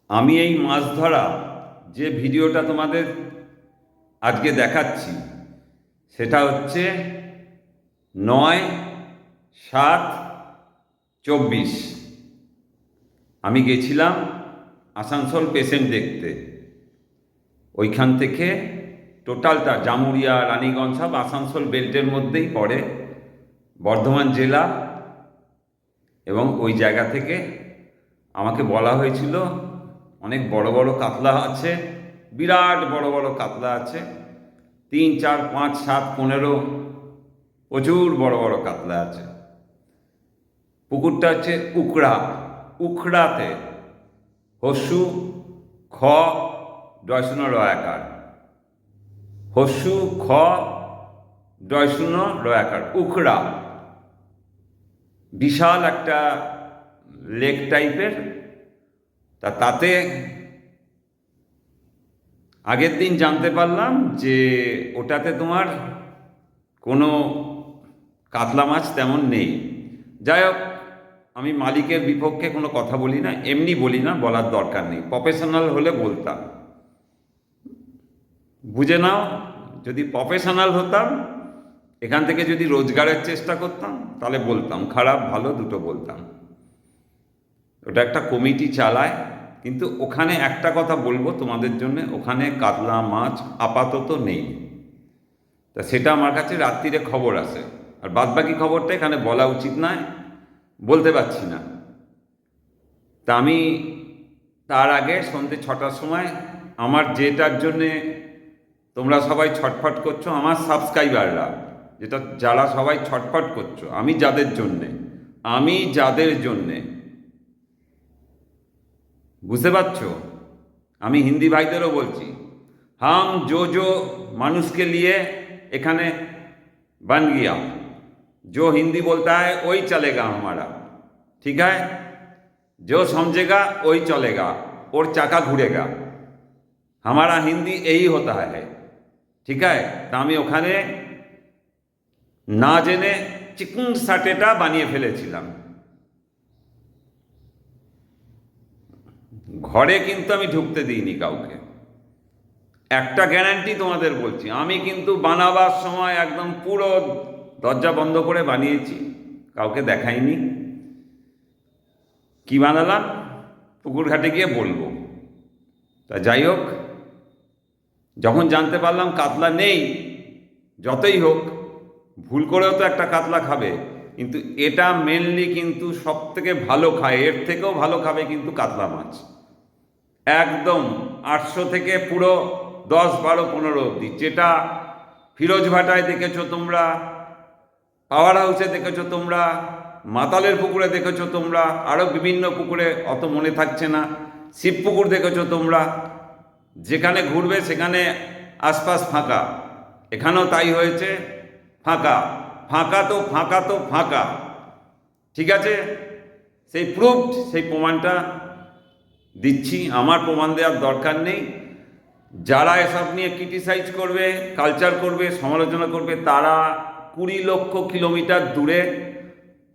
আমি এই মাছ ধরা যে ভিডিওটা তোমাদের আজকে দেখাচ্ছি সেটা হচ্ছে 9/7/24। আমি গেছিলাম আসানসোল পেশেন্ট দেখতে। ওইখান থেকে টোটালটা জামুরিয়া, রানীগঞ্জ সব আসানসোল বেল্টের মধ্যেই পড়ে, বর্ধমান জেলা। এবং ওই জায়গা থেকে আমাকে বলা হয়েছিল অনেক বড় বড় কাতলা আছে, বিরাট বড় বড় কাতলা আছে, 3, 4, 5, 7, 15 প্রচুর বড় বড় কাতলা আছে। পুকুরটা হচ্ছে উখড়াতে, হস্যু খ ডয়শূন্য রয়াকার, হস্যু খ ডয়শূন্য রয়াকার, উখড়া। বিশাল একটা লেক টাইপের। তাতে আগের দিন জানতে পারলাম যে ওটাতে তোমার কোনো কাতলা মাছ তেমন নেই। যাই হোক, আমি মালিকের বিপক্ষে কোনো কথা বলি না, এমনি বলি না, বলার দরকার নেই। প্রফেশনাল হলে বলতাম, বুঝে নাও। যদি প্রফেশনাল হতাম, এখান থেকে যদি রোজগারের চেষ্টা করতাম, তাহলে বলতাম, খারাপ ভালো দুটো বলতাম। ওটা একটা কমিটি চালায়। কিন্তু ওখানে একটা কথা বলবো তোমাদের জন্য, ওখানে কাতলা মাছ আপাতত নেই। তা সেটা আমার কাছে রাত্রিরে খবর আসে, আর বাদবাকি খবরটা এখানে বলা উচিত নয়, বলতে পারছি না। তা আমি তার আগে সন্ধ্যে 6টার সময় আমার যেটার জন্যে তোমরা সবাই ছটফট করছো, আমার সাবস্ক্রাইবাররা যারা সবাই ছটফট করছো, আমি যাদের জন্যে বুঝতে পারছো? আমি হিন্দি ভাইদেরও বলছি, হাম जो মানুষ के लिए এখানে बन गया, जो हिंदी बोलता है वही चलेगा हमारा, ठीक है? जो समझेगा वही चलेगा, और चाका घूरेगा। हमारा हिंदी यही होता है, ठीक है? তা আমি ওখানে না জেনে চিকেন সাটেটা বানিয়ে ফেলেছিলাম। ঘরে কিন্তু আমি ঢুকতে দিইনি কাউকে। একটা গ্যারান্টি তোমাদের বলছি, আমি কিন্তু বানাবার সময় একদম পুরো দরজা বন্ধ করে বানিয়েছি, কাউকে দেখাইনি। কি বানালাম পুকুর ঘাটে গিয়ে বলবো। তা যাই হোক, যখন জানতে পারলাম কাতলা নেই, যতই হোক ভুল করেও তো একটা কাতলা খাবে, কিন্তু এটা মেনলি কিন্তু সব থেকে ভালো খায়, এর থেকেও ভালো খাবে কিন্তু কাতলা মাছ। একদম 800 থেকে পুরো 10, 12, 15 অবধি। যেটা ফিরোজভাটায় দেখেছো তোমরা, পাওয়ার হাউসে দেখেছো তোমরা, মাতালের পুকুরে দেখেছো তোমরা, আরও বিভিন্ন পুকুরে, অত মনে থাকছে না, শিব পুকুর দেখেছো তোমরা। যেখানে ঘুরবে সেখানে আশপাশ ফাঁকা, এখানেও তাই হয়েছে, ফাঁকা। ফাঁকা তো ফাঁকা তো ফাঁকা, ঠিক আছে? সেই প্রুফড, সেই প্রমাণটা দিচ্ছি। আমার প্রমাণ দেওয়ার দরকার নেই। যারা এসব নিয়ে ক্রিটিসাইজ করবে, কালচার করবে, সমালোচনা করবে, তারা 20 লক্ষ কিলোমিটার দূরে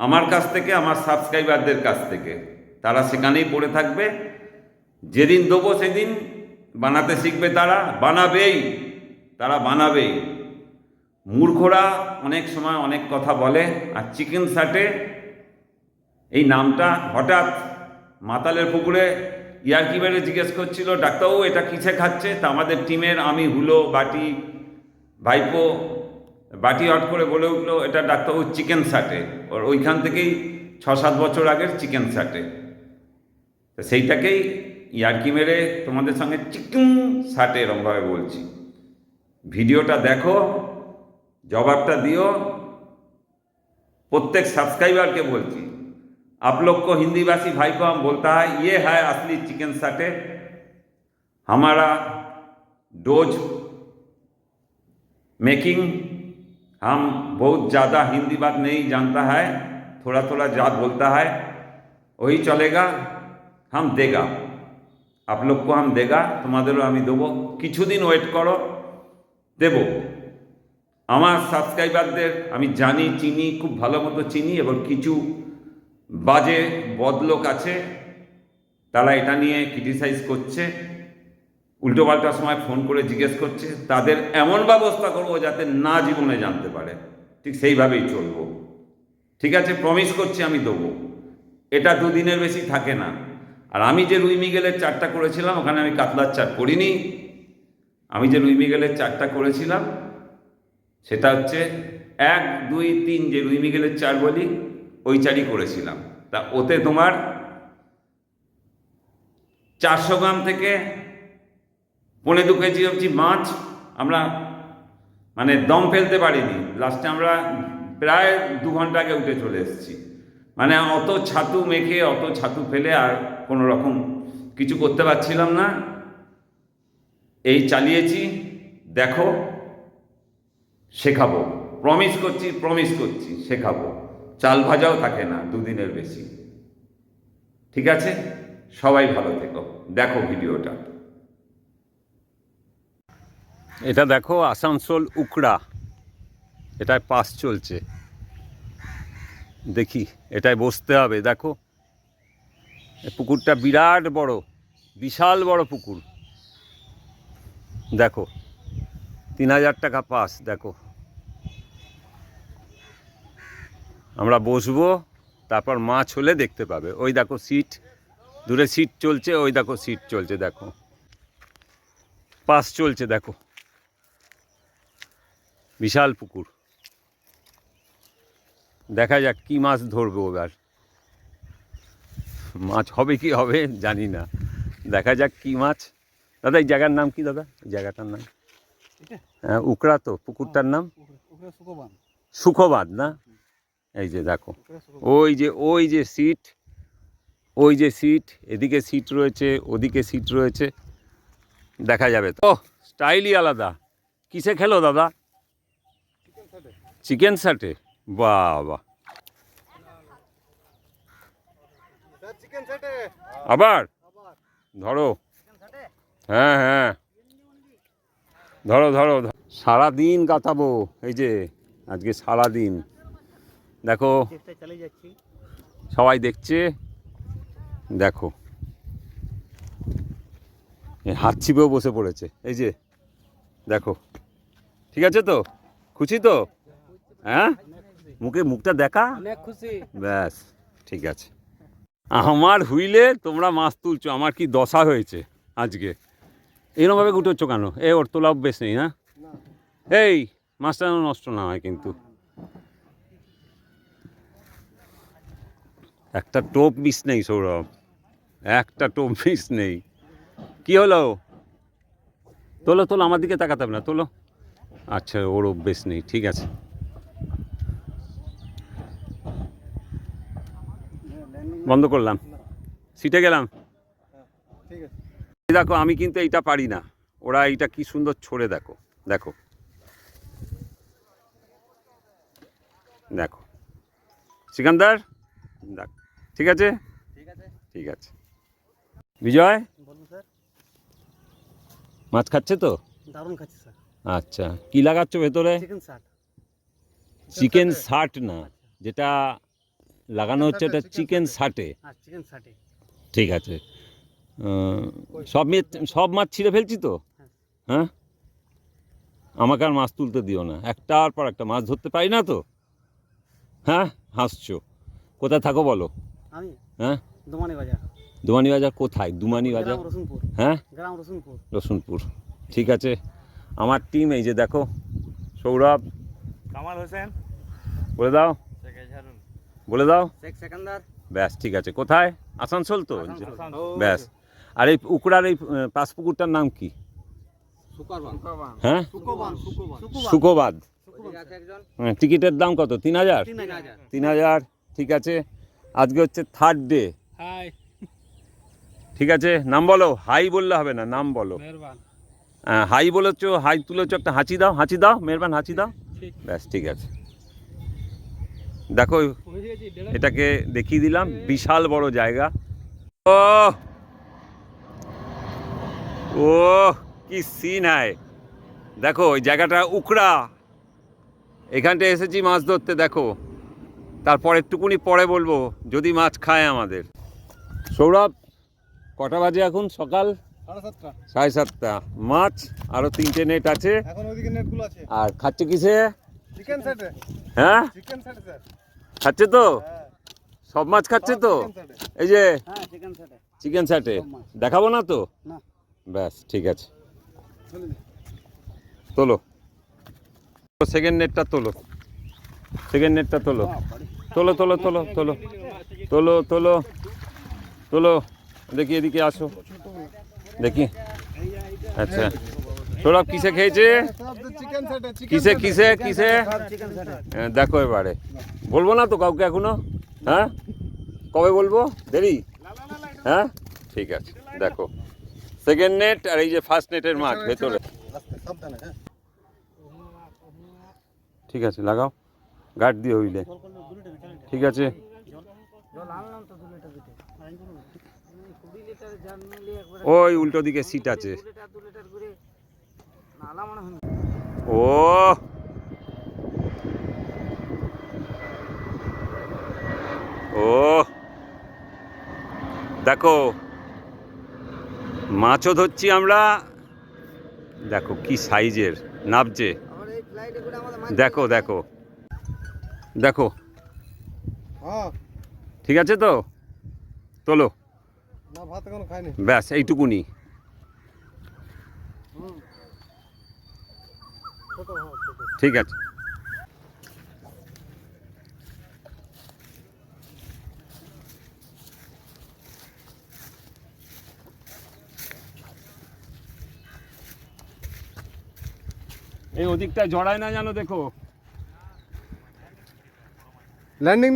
আমার কাছ থেকে, আমার সাবস্ক্রাইবারদের কাছ থেকে, তারা সেখানেই পড়ে থাকবে। যেদিন দেবো সেদিন বানাতে শিখবে, তারা বানাবেই। মূর্খরা অনেক সময় অনেক কথা বলে। আর চিকেন সাটে এই নামটা হঠাৎ মাতালের পুকুরে ইয়ার্কি মেরে জিজ্ঞেস করছিল, ডাক্তারবাবু এটা কিসে খাচ্ছে? তা আমাদের টিমের আমি, হুলো, বাটি, ভাইপো, বাটি হট করে বলে উঠলো, এটা ডাক্তারবাবু চিকেন সাটে। ওর ওইখান থেকেই 6-7 বছর আগের চিকেন সাটে। তো সেইটাকেই ইয়ার্কি মেরে তোমাদের সঙ্গে চিকেন সাটে এরমভাবে বলছি। ভিডিওটা দেখো, জবাবটা দিও। प्रत्येक सब्सक्राइबर के बोलती, आप लोग को हिंदी भाषी भाई को हम बोलता है, ये है असली चिकन साटे। हमारा डोज मेकिंग, हम बहुत ज़्यादा हिंदी बात नहीं जानता है, थोड़ा थोड़ा जा बोलता है, वही चलेगा। हम देगा, आप लोग को हम देगा, तुम्हादेरो आमी देबो, किछुदिन वेट करो, देबो। আমার সাবস্ক্রাইবারদের আমি জানি, চিনি, খুব ভালো মতো চিনি, এবং কিছু বাজে বদলোক আছে, তারা এটা নিয়ে ক্রিটিসাইজ করছে, উল্টোপাল্টার সময় ফোন করে জিজ্ঞেস করছে, তাদের এমন ব্যবস্থা করবো যাতে না জীবনে জানতে পারে, ঠিক সেইভাবেই চলবো। ঠিক আছে, প্রমিস করছি আমি দেবো। এটা 2 দিনের বেশি থাকে না। আর আমি যে রুই মৃগেলের চারটা করেছিলাম, ওখানে আমি কাতলার চার করিনি। আমি যে রুই মৃগেলের চারটা করেছিলাম সেটা হচ্ছে 1, 2, 3 যে রুই মৃগেলের চার বলি, ওই চারই করেছিলাম। তা ওতে তোমার 400 গ্রাম থেকে 1.25 কেজি অবধি মাছ আমরা মানে দম ফেলতে পারিনি। লাস্টে আমরা প্রায় 2 ঘন্টা আগে উঠে চলে এসেছি। মানে অত ছাতু মেখে, অত ছাতু ফেলে আর কোনো রকম কিছু করতে পারছিলাম না। এই চালিয়েছি, দেখো, শেখাবো, প্রমিস করছি শেখাবো। চাল ভাজাও থাকে না 2 দিনের বেশি। ঠিক আছে, সবাই ভালো থেকো, দেখো ভিডিওটা। এটা দেখো আসানসোল উকড়া, এটায় পাস চলছে। দেখি এটায় বসতে হবে। দেখো পুকুরটা বিরাট বড়, বিশাল বড় পুকুর। দেখো 3000 টাকা পাস। দেখো আমরা বসবো, তারপর মাছ হলে দেখতে পাবে। ওই দেখো সিট, দূরে সিট চলছে, ওই দেখো সিট চলছে, দেখো পাস চলছে। দেখো বিশাল পুকুর। দেখা যাক কি মাছ ধরবো এবার। মাছ হবে কি হবে জানি না, দেখা যাক কি মাছ। দাদা এই জায়গার নাম কি দাদা? এই জায়গাটার নাম? হ্যাঁ উকড়া তো, পুকুরটার নাম সুখবাদ না? এই যে দেখো ওই যে সিট, ওই যে সিট, এদিকে সিট রয়েছে, ওদিকে সিট রয়েছে, দেখা যাবে তো। স্টাইলই আলাদা। কিসে খেলো দাদা? চিকেন সাটে। বাহ বাহ, আবার ধরো। হ্যাঁ হ্যাঁ, ধরো ধরো। সারাদিন কাটাবো, এই যে আজকে সারাদিন। দেখো সবাই দেখছে, দেখো হাত ছিপেও বসে পড়েছে, এই যে দেখো। ঠিক আছে তো, খুশি তো? হ্যাঁ, মুখটা দেখা, ব্যাস ঠিক আছে। আমার হুইলে তোমরা মাছ তুলছো, আমার কি দশা হয়েছে আজকে। এরকমভাবে গুটোচ্ছ কেন? ওর তোলা অভ্যেস নেই না? এই মাছটা যেন নষ্ট না হয় কিন্তু। একটা টোপ মিস নেই সৌরভ, একটা টোপ মিস নেই। কি হলো? তোলো তোলো, আমার দিকে তাকাতে হবে না, তোলো। আচ্ছা, ওর অভ্যেস নেই, ঠিক আছে। বন্ধ করলাম, সিটে গেলাম। দেখো আমি কিন্তু এইটা পারি না, ওরা এইটা কি সুন্দর ছড়ে। দেখো দেখো দেখো সিকান্দার, দেখ। ঠিক আছে ঠিক আছে। বিজয় মাছ খাচ্ছে তো? দারুণ খাচ্ছি স্যার। আচ্ছা, কি লাগাচ্ছ ভেতরে? চিকেন শার্ট না, যেটা লাগানো হচ্ছে ওটা চিকেন শার্টে। ঠিক আছে, সব মাছ ছিঁড়ে ফেলছি তো। হ্যাঁ, আমাকে আর মাছ তুলতে দিও না, একটার পর একটা মাছ ধরতে পারি না তো। হ্যাঁ হাসছো, কোথায় থাকো বলো? আমি হ্যাঁ, দুমানি বাজার কোথায়? দুমানি বাজার, রসুনপুর। হ্যাঁ গ্রাম রসুনপুর। রসুনপুর, ঠিক আছে। আমার টিম এই যে দেখো, সৌরভ, কামাল হোসেন, বলে দাও, বলে দাও। শেখ সেকান্দার। ব্যাস ঠিক আছে। কোথায়? আসানসোল তো, ব্যাস। আর এই উকড়ার এই পাঁচ পুকুরটার নাম কি? হ্যাঁ, সুখবাদ। টিকিটের দাম কত? 3000। 3000, ঠিক আছে। আজকে হচ্ছে 3rd ডে। ঠিক আছে, নাম বলো। হাই বললে হবে না, নাম বলো। হাই বলেছো, হাই তুলেছো, একটা হাঁচি দাও, হাঁচি দাও, মেহরবান হাঁচি দাও, ব্যাস ঠিক আছে। দেখো এটাকে দেখিয়ে দিলাম, বিশাল বড় জায়গা। ও ও কি সিন হয়, দেখো ওই জায়গাটা উকড়া, এখানটা এসেছি মাছ ধরতে। দেখো, তারপর একটুকুনি পরে বলবো যদি মাছ খায় আমাদের। সৌরভ কটা বাজে এখন? সকাল 7:30। 7:30। মাছ আরো 3টে নেট আছে। এখন ওইদিকে নেটগুলো আছে। আর খাচ্ছে কিসে? চিকেন সেটে। হ্যাঁ, চিকেন সেটে স্যার। খাচ্ছে তো? হ্যাঁ। সব মাছ খাচ্ছে তো? চিকেন সেটে। এই যে হ্যাঁ, চিকেন সেটে। চিকেন স্যাটে দেখাবো না তো? না। ব্যাস ঠিক আছে, চলে যা। তোলো। সেকেন্ড নেটটা তোলো, সেকেন্ড নেটটা তোলো, তোলো তোলো তোলো তোলো তোলো তোলো তোলো। দেখি এদিকে আসো, দেখি। আচ্ছা, সৌরভ কিসে খেয়েছে? সব তো চিকেন সেটে। কিসে কিসে কিসে? চিকেন সেটে। দেখো এবারে। বলবো না তো কাউকে এখনো? হ্যাঁ, কবে বলবো? দেরি? হ্যাঁ ঠিক আছে, দেখো সেকেন্ড নেট আর এই যে ফার্স্ট নেটের মাছ ভেতরে। সাবধানে, হ্যাঁ। ঠিক আছে, লাগাও গার্ড দিয়ে হইলে। ঠিক আছে, জল আনলাম তো 2 লিটার দিতে। 20 লিটার জার নিলে একবার ওই উল্টো দিকে সিট আছে। 2 লিটার করে নালা মনে হয়। ও ও দেখো, মাছও ধরছি আমরা। দেখো কি সাইজের নাবছে। আবার এই ফ্লাইটে করে আমাদের মাছ। দেখো দেখো দেখো, হ্যাঁ। ঠিক আছে তো? তোলো। না, ভাত এখনো খাইনি। ব্যাস এইটুকুনি। ছোট ভাত, ছোট। ঠিক আছে, এই ওদিকটা জড়ায় না জানো, দেখো। ল্যান্ডিং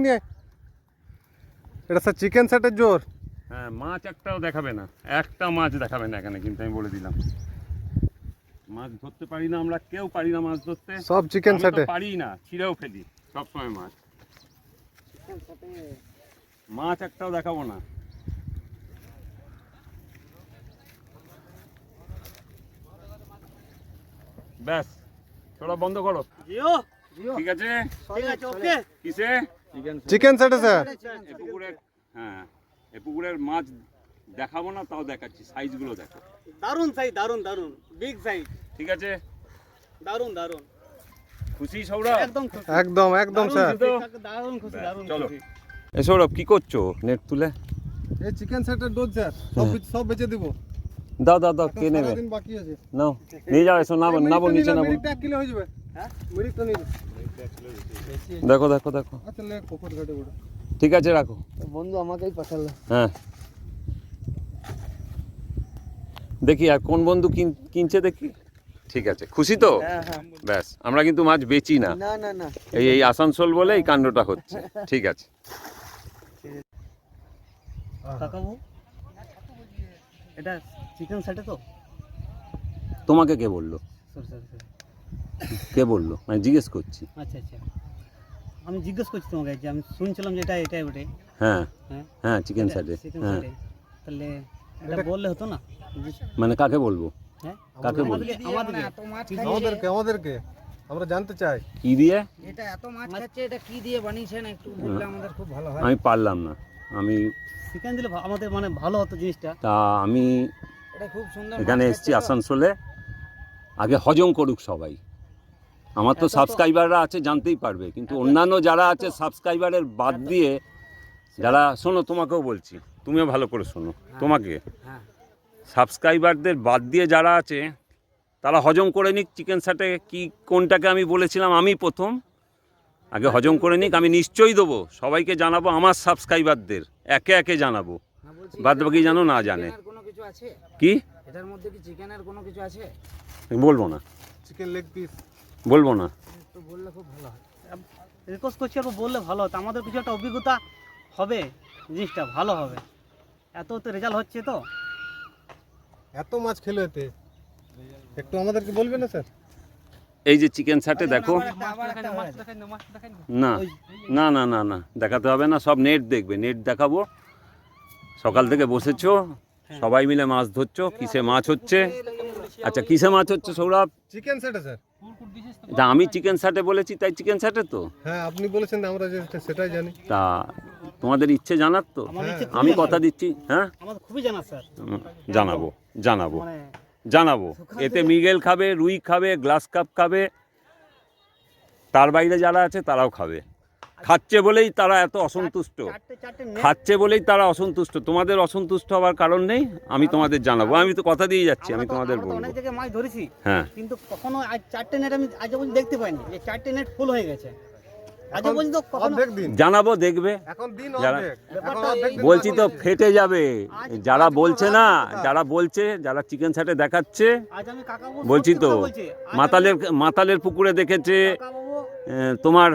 নিয়ে। এটা স্যার চিকেন সেটের জোর। হ্যাঁ, মাছ একটাও দেখাবে না, একটা মাছ দেখাবে না এখানে, কিন্তু আমি বলে দিলাম। মাছ ধরতে পারি না আমরা, কেউ পারি না মাছ ধরতে। সব চিকেন আমি তো সেটে। পারি না, ছিঁড়েও ফেলি সবসময় মাছ। মাছ একটাও দেখাবো না। ব্যাস, তোরা বন্ধ করো। ঠিক আছে, ওকে। কিসে? চিকেন সেটে স্যার। এ পুকুরের, হ্যাঁ এ পুকুরের মাছ দেখাবো না, তাও দেখাচ্ছি, সাইজগুলো দেখো। দারুন সাইজ, দারুন বিগ সাইজ। ঠিক আছে, দারুন। খুশি সৌরভ? একদম স্যার। দারুন খুশি, চলো। এ সৌরভ কি করছো নেট তুলে? এই চিকেন সেটের ডোজ স্যার। সব বেচে দিব। দাও দাও দাও, কে নেবে? দিন বাকি আছে। নাও, নিয়ে যাও, এসো, নাবো নাবো, নিচে নাবো। মিনিট 1 কিলো হয়ে যাবে। হ্যাঁ, মিনিট তো নিবে। দেখো দেখো দেখো, আচ্ছা, লে পকেট ঘাটে বড়। ঠিক আছে রাখো। বন্ধু আমাকেই পাঠালো। হ্যাঁ, দেখি আর কোন বন্ধু কিনছে দেখি। ঠিক আছে, খুশি তো? হ্যাঁ। ব্যাস, আমরা কিন্তু মাছ বেচি না, না। এই আসানসোল বলে এই কাণ্ডটা হচ্ছে। ঠিক আছে। কাকাবু, এটা চিকেন সেটে তো? তোমাকে কে বললো? সরি। কে বললো? আমি জিজ্ঞেস করছি। আচ্ছা। আমি জিজ্ঞেস করছি তোমাকে, যে আমি শুনছিলাম যে এটাই ওটাই। হ্যাঁ হ্যাঁ, হ্যাঁ, চিকেন স্যাটে। চিকেন হ্যাঁ, সেটে। তাহলে এটা বললে হতো না? মানে কাকে বলবো? হ্যাঁ, কাকে বলবো? আমাদেরকে আমরা জানতে চাই। কি দিয়ে? এটা এত মাছ খাচ্ছে, এটা কি দিয়ে বানিয়েছেন একটু বললে আমাদের খুব ভালো হয়। আমি পারলাম না, আমি চিকেন দিলে আমাদের মানে ভালো হতো জিনিসটা। তা আমি এটা খুব সুন্দর এখানে মাছ এসেছি খাচ্ছে তো। আসানসোলে, আগে হজম করুক সবাই। আমার তো সাবস্ক্রাইবাররা আছে, জানতেই পারবে, কিন্তু অন্যান্য যারা আছে সাবস্ক্রাইবারের বাদ দিয়ে, যারা, শোনো তোমাকেও বলছি, তুমিও ভালো করে শোনো, তোমাকে হ্যাঁ। সাবস্ক্রাইবারদের বাদ দিয়ে যারা আছে তারা হজম করে নিক চিকেন স্যাটে কি কোনটাকে আমি বলেছিলাম, আমি প্রথম, আগে হজম করে নিক। আমি নিশ্চয়ই দেবো, সবাইকে জানাবো, আমার সাবস্ক্রাইবারদের একে একে জানাবো, না, বলছি, বাদ বাকি এটার জানো মধ্যে না কি জানে। চিকেনের কোনো কিছু আছে? কি এটার মধ্যে কি চিকেনের কোনো কিছু আছে? বলবো না, চিকেন লেগ পিস। বলবো না। একটু বললে খুব ভালো হয়। রিকোয়েস্ট করছি, আর বললে ভালো হতো, আমাদের কিছু একটা অভিজ্ঞতা হবে, জিনিসটা ভালো হবে। এত তো রেজাল্ট হচ্ছে তো। এত মাছ খেলো এতে, একটু আমাদেরকে বলবে না স্যার? এই যে চিকেন স্যাটে দেখো, আবার একটা হয়। না না না না না দেখাতে হবে না, সব নেট দেখবে, নেট দেখাবো। সকাল থেকে বসেছো সবাই মিলে মাছ ধরছো, কিসে মাছ হচ্ছে? আচ্ছা, কিসে মাছ হচ্ছে সৌরভ? চিকেন সেটে স্যার। এটা আমি চিকেন স্যাটে বলেছি, তাই চিকেন স্যাটে তো। হ্যাঁ, আপনি বলেছেন, আমরা যে সেটাই জানি। তা তোমাদের ইচ্ছে জানার তো? আমার ইচ্ছে খুবই আমি জানার। কথা দিচ্ছি, হ্যাঁ আমাদের খুবই জানা স্যার, জানাবো জানাবো মানে জানাবো। এতে মৃগেল খাবে, রুই খাবে, গ্লাস কাপ খাবে, তার বাইরে যারা আছে তারাও খাবে। খাচ্ছে বলেই তারা এত অসন্তুষ্ট, চারটে net খাচ্ছে বলেই তারা অসন্তুষ্ট। তোমাদের অসন্তুষ্ট হওয়ার কারণ নেই, আমি তোমাদের জানাবো। আমি তো কথা দিয়ে যাচ্ছি, আমি তোমাদের আমরা তো বলবো। অনেক জায়গায় মাছ ধরেছি, হ্যাঁ, কিন্তু কখনো আজ 4টে নেট আমি আজ পর্যন্ত দেখতে পাইনি যে 4টে নেট ফুল হয়ে গেছে। আজ পর্যন্ত কখনো অর্ধেক দিন, জানাবো, দেখবে। এখন দিন যারা- অর্ধেক, এখন ব্যাপারটা অর্ধেক দিন বলছি তো বাকি আছে। ফেটে যাবে। আজ- যারা আজ বলছে কোনো না, রাত কোথায়? যারা বলছে, যারা চিকেন সাটে দেখাচ্ছে, আজ আমি কাকাবু বলছি সত্যি তো কথা বলছি। আজ মাতালের পুকুরে দেখেছে, আমি কাকাবাবু তোমার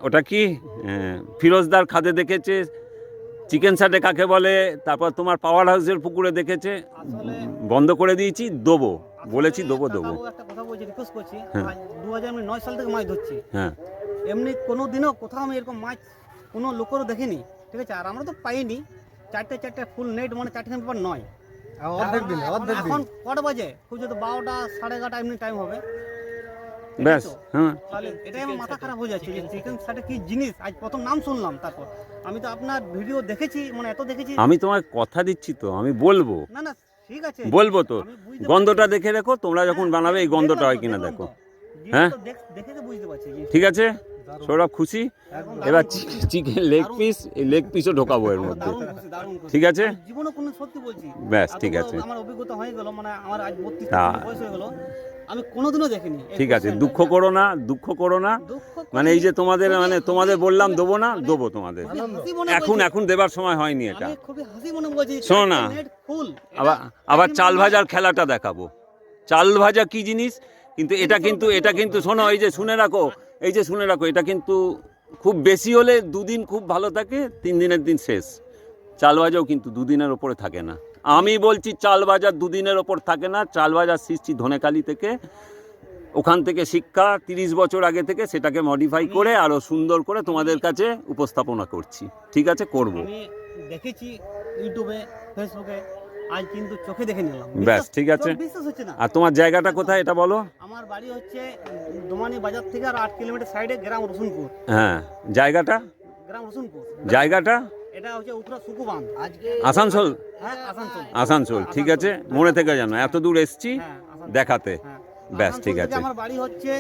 ওটা কি ফিরোজদার খাদে দেখেছে, চিকেন সাটে কাকে বলে, তারপর তোমার পাওয়ার হাউসের পুকুরে দেখেছে। বন্ধ করে দিয়েছি, দেবো বলেছি, দেবো দেবো। কাকাবাবু একটা কথা বলছি, রিকোয়েস্ট করছি, হ্যাঁ। আজ 2009 সাল থেকে মাছ ধরছি, হ্যাঁ, এমনি কোনো দিনও কোথাও আমি এরকম মাছ কোনো লোকেরও দেখিনি, ঠিক আছে? আর আমরা তো পাইনি। 4টে ফুল নেট মানে 4টে ব্যাপার নয়। অর্ধেক দিন, অর্ধেক দিন। এখন কটা বাজে? খুব যদি 12টা 11:30 এমনি টাইম হবে। ব্যাস। হ্যাঁ, তাহলে এটাই আমার মাথা খারাপ হয়ে যাচ্ছে যে চিকেন সাটে কি জিনিস, আজ প্রথম নাম শুনলাম। তারপর আমি তো আপনার ভিডিও দেখেছি, মানে এত দেখেছি। আমি তোমায় কথা দিচ্ছি তো, আমি বলবো না না ঠিক আছে, বলবো তো। আমি বুঝতে গন্ধটা পারছি। দেখে রেখো, তোমরা যখন হ্যাঁ, বানাবে এই গন্ধটা হয় কিনা দেখলাম দেখো। তো। জিনিসটা হ্যাঁ? তো দেখে তো বুঝতে পারছি যে ঠিক আছে, সৌরভ খুশি? একদম এবার দারুণ চিকেন লেগ পিস, এই লেগ পিসও ঢোকাবো এর মধ্যে। দারুণ খুশি, দারুণ খুশি। ঠিক আছে? আমি জীবনে কোনো সত্যি বলছি, ব্যাস, এত ঠিক বড় আছে। আমার অভিজ্ঞতা হয়ে গেল, মানে আমার আজ 32 তা- বছর বয়স হয়ে গেল, আমি কোনোদিনও দেখিনি এই ঠিক আছে, question-টা। দুঃখ করো না, দুঃখ করো না। দুঃখ মানে এই যে তোমাদের, মানে তোমাদের বললাম দেবো না, দেবো তোমাদের। খুবই হাসি মনে এখন বলছি। এখন দেবার সময় হয়নি এটা। আমি খুবই হাসি মনে বলছি, শোনো না, net full। আবার এটা চাল কিন্তু ভাজার খেলাটা দেখাবো। চাল ভাজা কি জিনিস, কিন্তু এটা কিন্তু শোনো, এই যে শুনে রাখো, এই যে শুনে রাখো, এটা কিন্তু খুব বেশি হলে 2 দিন খুব ভালো থাকে, 3 দিনের দিন শেষ। চাল ভাজাও কিন্তু 2 দিনের ওপরে থাকে না। আমি বলছি চাল ভাজা 2 দিনের ওপর থাকে না। চাল ভাজা সৃষ্টি ধনেকালি থেকে, ওখান থেকে শিক্ষা 30 বছর আগে থেকে সেটাকে মডিফাই করে আরো সুন্দর করে তোমাদের কাছে উপস্থাপনা করছি। ঠিক আছে, করব। আমি দেখেছি ইউটিউবে, ফেসবুকে, আজ কিন্তু চোখে দেখে নিলাম। ব্যাস, বিশ্বাস- ঠিক আছে। চোখ বিশ্বাস হচ্ছে না। আর তোমার জায়গাটা কোথায় এটা বলো? আমার বাড়ি হচ্ছে দোমানি বাজার থেকে আর 8 কিলোমিটার সাইডে গ্রাম রসুনপুর। হ্যাঁ, জায়গাটা গ্রাম রসুনপুর, জায়গাটা এটা হচ্ছে উত্তরা সুকুবান। আজকে আসানসোল। হ্যাঁ, আসানসোল। আসানসোল, ঠিক আছে, মনে থেকে জানো, এত দূর এসছি হ্যাঁ, আসানসোল। দেখাতে। হ্যাঁ। ব্যাস, আসানসোল ঠিক থেকে আছে। আমার বাড়ি হচ্ছে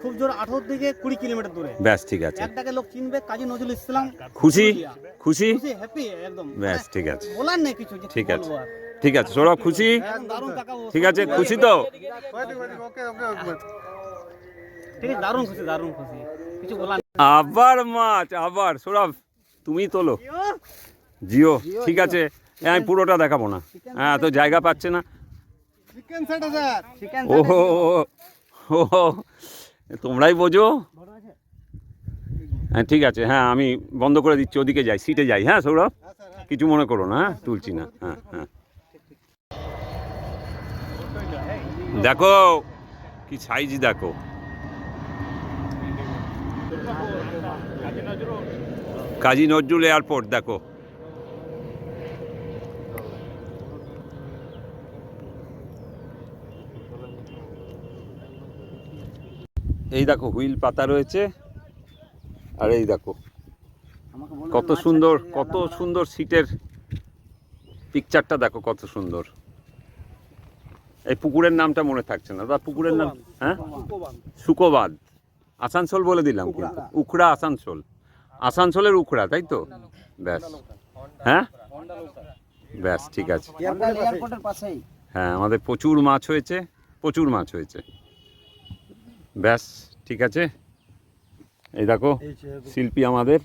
খুব জোর 18 থেকে 20 কিলোমিটার দূরে। ব্যাস, ঠিক আছে। একটাকে লোক চিনবে, কাজী নজরুল ইসলাম। খুশি? পুরুলিয়া। খুশি? খুশি, হ্যাপি একদম। ব্যাস, মানে ঠিক আছে। বলার নেই কিছু, যে কি ঠিক আছে। বলবো আর। ঠিক আছে, সৌরভ খুশি? একদম দারুণ কাকাবু। ঠিক আছে, খুশি তো? ওকে, ওকে, ওকে। ঠিক আছে, দারুণ খুশি, দারুণ খুশি, কিছু বলার নেই। আবার মাছ, আবার সৌরভ তুমি তোলো। জিও, ঠিক আছে। আমি পুরোটা দেখাবো না, হ্যাঁ, তো জায়গা পাচ্ছে না। চিকেন সেট স্যার, চিকেন ও হো ও, তোমরাই বোঝো। হ্যাঁ, ঠিক আছে, হ্যাঁ, আমি বন্ধ করে দিচ্ছি, ওদিকে যাই, সিটে যাই। হ্যাঁ সৌরভ, কিছু মনে করো না, হ্যাঁ, তুলছি না। হ্যাঁ হ্যাঁ, দেখো কি সাইজ, দেখো। কাজী নজরুল এয়ারপোর্ট দেখো। এই দেখো হুইল পাতা রয়েছে, আর এই দেখো কত সুন্দর, কত সুন্দর সিটের পিকচারটা দেখো, কত সুন্দর। এই পুকুরের নামটা মনে থাকছে না, দাদা পুকুরের নাম? হ্যাঁ, সুকোবাদ। আসানসোল বলে দিলাম কিন্তু, উখড়া আসানসোল, আসানসোলের উখড়া, তাই তো? ব্যাস, হ্যাঁ, ব্যাস, ঠিক আছে। এয়ারপোর্টের পাশেই। হ্যাঁ, আমাদের প্রচুর মাছ হয়েছে, প্রচুর মাছ হয়েছে। ব্যাস, ঠিক আছে। এই দেখো শিল্পী আমাদের।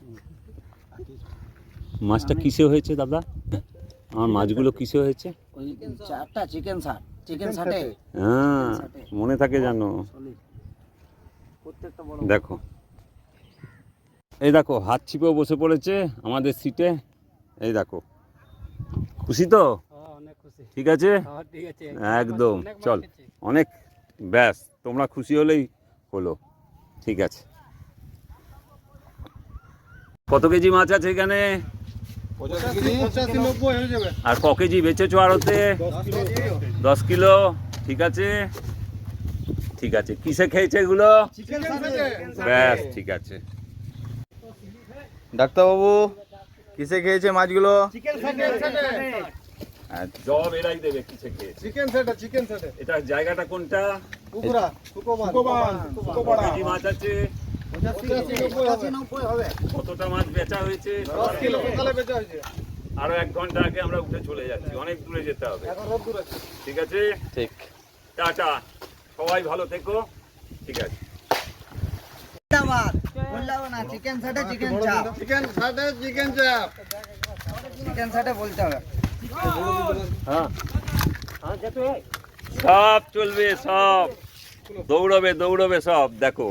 মাছটা কিসে হয়েছে দাদা? আমার মাছগুলো কিসে হয়েছে? ওই চারটা চিকেন শার্ট, চিকেন শার্টে হ্যাঁ, মনে থাকে জানো। প্রত্যেকটা বড়। দেখো, এই দেখো হাত ছিপেও বসে পড়েছে আমাদের সিটে। এই দেখো, খুশি তো? অনেক খুশি। ঠিক আছে, ঠিক আছে, একদম। চল, অনেক। ব্যাস, তোমরা খুশি হলেই হলো। ঠিক আছে। কত কেজি মাছ আছে এখানে? 85-90 হয়ে যাবে। আর ক কেজি বেচেছো আড়তে? 10 কিলো। ঠিক আছে, ঠিক আছে। কিসে খেয়েছে এগুলো? চিকেন সেটে। ব্যাস, ঠিক আছে। ডাক্তারবাবু কিসে খেয়েছে মাছগুলো? আচ্ছা, জব এরাই দেবে কিসে খেয়েছে। চিকেন সেটে এটা জায়গাটা কোনটা? পুকুরা সুকোবান কি মাছ আছে? 85-90 হবে। কতটা মাছ বেচা হয়েছে? 10 কিলো সকালে বেচা হয়েছে। আরো 1 ঘন্টা আগে আমরা উঠে চলে যাচ্ছি, অনেক দূরে যেতে হবে। এখন রোদ দূর আছে। ঠিক আছে, ঠিক। টাটা, সবাই ভালো থেকো। ঠিক আছে। বললাম না চিকেন সাথে চিকেন চাপ, চিকেন সাথে চিকেন চাপ। চিকেন সাথে বলতে হবে। সব চলবে, সব দৌড়বে সব। দেখো